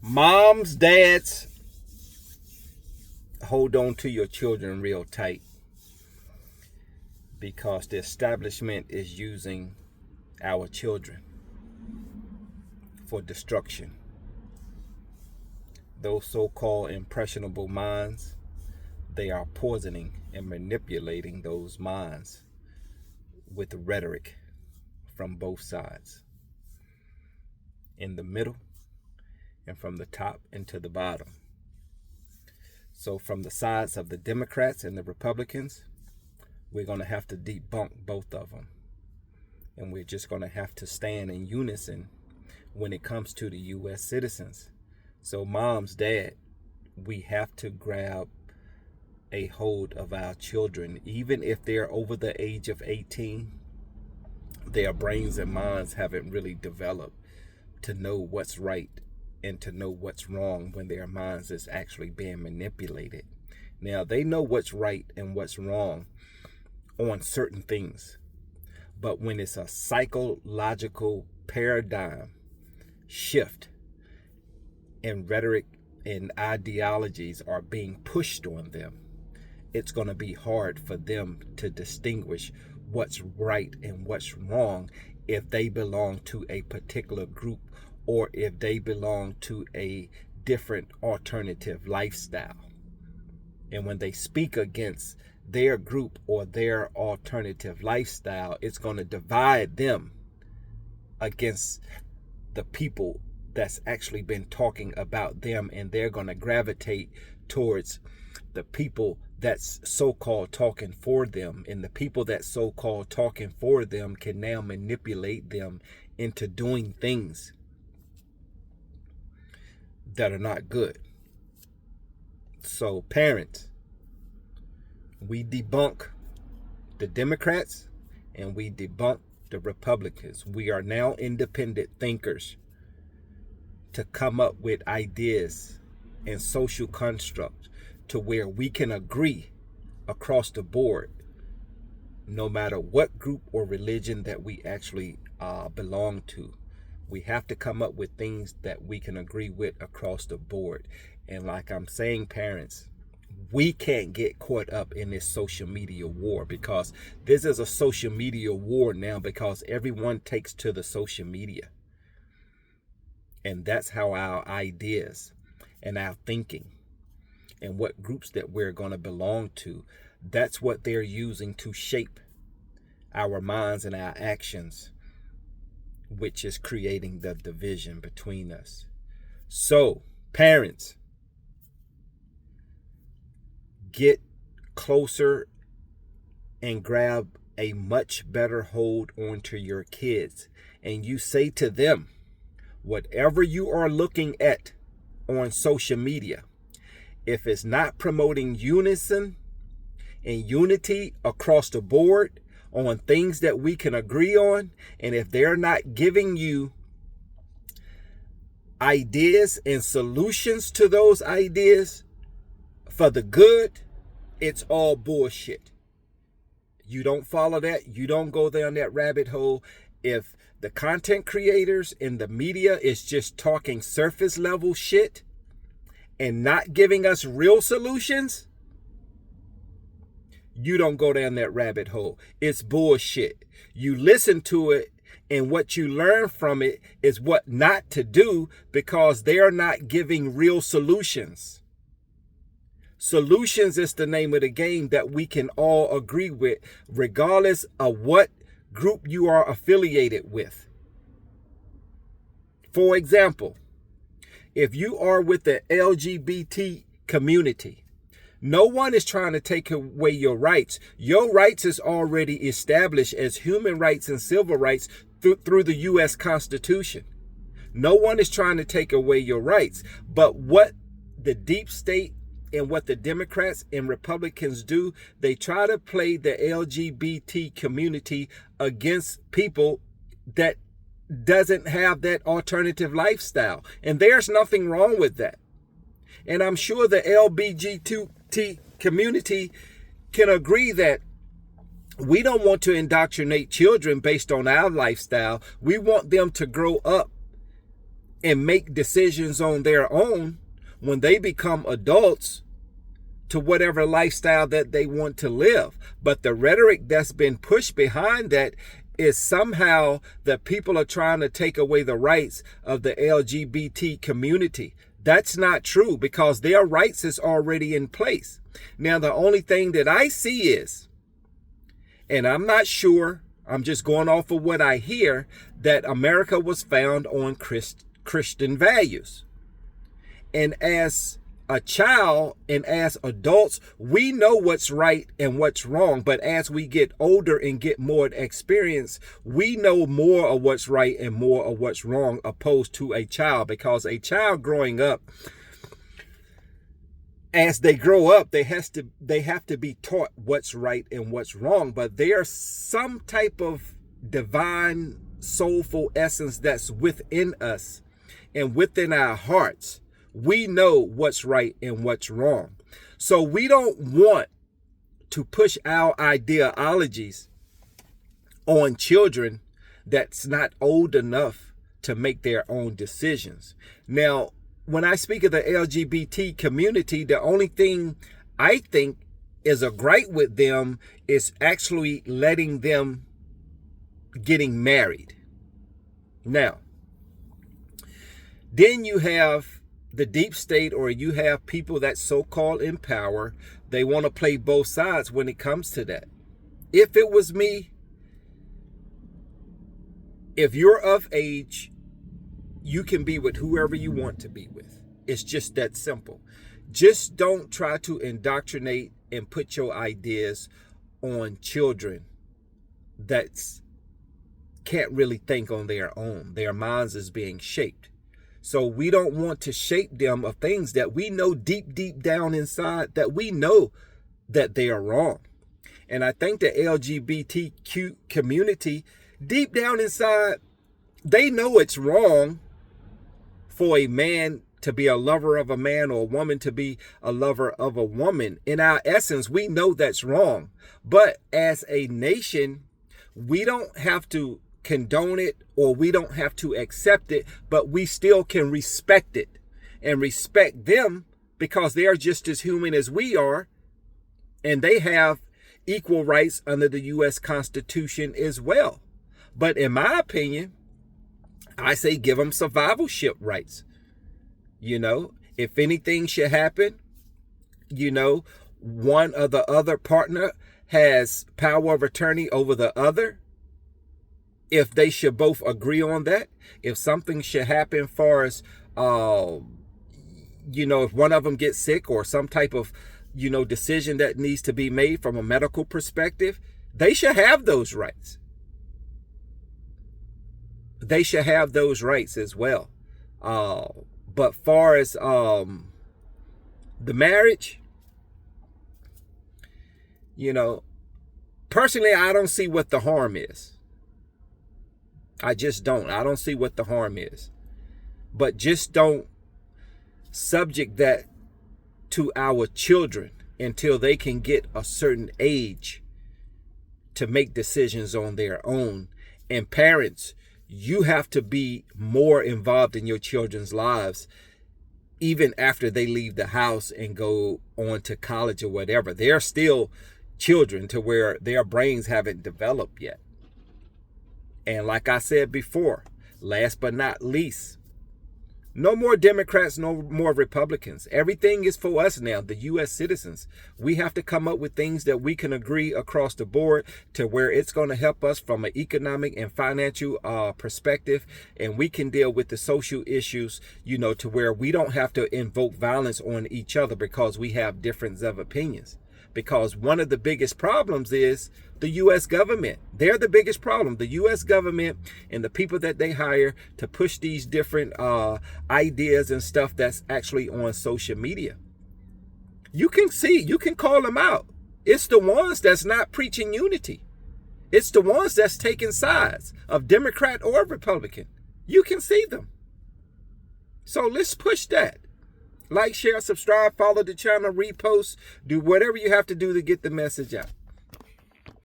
Moms, dads, hold on to your children real tight because the establishment is using our children for destruction. Those so-called impressionable minds, they are poisoning and manipulating those minds with rhetoric from both sides, in the middle and from the top and to the bottom. So from the sides of the Democrats and the Republicans, we're going to have to debunk both of them. And we're just going to have to stand in unison when it comes to the U.S. citizens. So moms, dad, we have to grab a hold of our children. Even if they're over the age of 18, their brains and minds haven't really developed to know what's right and to know what's wrong when their minds is actually being manipulated. Now, they know what's right and what's wrong on certain things. But when it's a psychological paradigm shift and rhetoric and ideologies are being pushed on them, it's going to be hard for them to distinguish what's right and what's wrong if they belong to a particular group or if they belong to a different alternative lifestyle. And when they speak against their group or their alternative lifestyle, it's going to divide them against the people that's actually been talking about them, and they're going to gravitate towards the people that's so-called talking for them, and the people that so-called talking for them can now manipulate them into doing things that are not good. So parents, we debunk the Democrats and we debunk the Republicans. We are now independent thinkers to come up with ideas and social constructs to where we can agree across the board, no matter what group or religion that we actually belong to. We have to come up with things that we can agree with across the board. And like I'm saying, parents, we can't get caught up in this social media war, because this is a social media war now, because everyone takes to the social media. And that's how our ideas and our thinking and what groups that we're going to belong to, that's what they're using to shape our minds and our actions, which is creating the division between us. So, parents, get closer and grab a much better hold onto your kids. And you say to them, whatever you are looking at on social media, if it's not promoting unison and unity across the board on things that we can agree on, and if they're not giving you ideas and solutions to those ideas for the good, it's all bullshit. You don't follow that. You don't go down that rabbit hole. If the content creators in the media is just talking surface level shit and not giving us real solutions, you don't go down that rabbit hole. It's bullshit. You listen to it, and what you learn from it is what not to do, because they are not giving real solutions. Solutions is the name of the game that we can all agree with, regardless of what group you are affiliated with. For example, if you are with the LGBT community, no one is trying to take away your rights. Your rights is already established as human rights and civil rights through the U.S. Constitution. No one is trying to take away your rights. But what the deep state and what the Democrats and Republicans do, they try to play the LGBT community against people that doesn't have that alternative lifestyle. And there's nothing wrong with that. And I'm sure the LGBT community can agree that we don't want to indoctrinate children based on our lifestyle. We want them to grow up and make decisions on their own when they become adults to whatever lifestyle that they want to live. But the rhetoric that's been pushed behind that is somehow that people are trying to take away the rights of the LGBT community. That's not true, because their rights is already in place. Now, the only thing that I see is, and I'm not sure, I'm just going off of what I hear, that America was found on Christian values. And as a child and as adults, we know what's right and what's wrong. But as we get older and get more experience, we know more of what's right and more of what's wrong, opposed to a child. Because a child growing up, as they grow up, they have to be taught what's right and what's wrong. But there's some type of divine, soulful essence that's within us and within our hearts. We know what's right and what's wrong. So we don't want to push our ideologies on children that's not old enough to make their own decisions. Now, when I speak of the LGBT community, the only thing I think is a gripe with them is actually letting them getting married. Now, then you have the deep state, or you have people that so-called in power. They want to play both sides when it comes to that. If it was me, if you're of age, you can be with whoever you want to be with. It's just that simple. Just don't try to indoctrinate and put your ideas on children that can't really think on their own. Their minds is being shaped. So we don't want to shape them of things that we know deep down inside that we know that they are wrong. And I think the LGBTQ community, deep down inside, they know it's wrong for a man to be a lover of a man or a woman to be a lover of a woman. In our essence, we know that's wrong. But as a nation, we don't have to condone it, or we don't have to accept it, but we still can respect it and respect them, because they are just as human as we are, and they have equal rights under the U.S. Constitution as well. But in my opinion, I say give them survivalship rights. You know, if anything should happen, you know, one or the other partner has power of attorney over the other. If they should both agree on that, if something should happen far as, you know, if one of them gets sick or some type of, you know, decision that needs to be made from a medical perspective, they should have those rights. They should have those rights as well. But far as the marriage, you know, personally, I don't see what the harm is. I just don't. I don't see what the harm is. But just don't subject that to our children until they can get a certain age to make decisions on their own. And parents, you have to be more involved in your children's lives even after they leave the house and go on to college or whatever. They're still children to where their brains haven't developed yet. And like I said before, last but not least, no more Democrats, no more Republicans. Everything is for us now, the U.S. citizens. We have to come up with things that we can agree across the board to where it's going to help us from an economic and financial perspective. And we can deal with the social issues, you know, to where we don't have to invoke violence on each other because we have difference of opinions. Because one of the biggest problems is the U.S. government. They're the biggest problem. The U.S. government and the people that they hire to push these different ideas and stuff that's actually on social media. You can see, you can call them out. It's the ones that's not preaching unity. It's the ones that's taking sides of Democrat or Republican. You can see them. So let's push that. Like, share, subscribe, follow the channel, repost, do whatever you have to do to get the message out.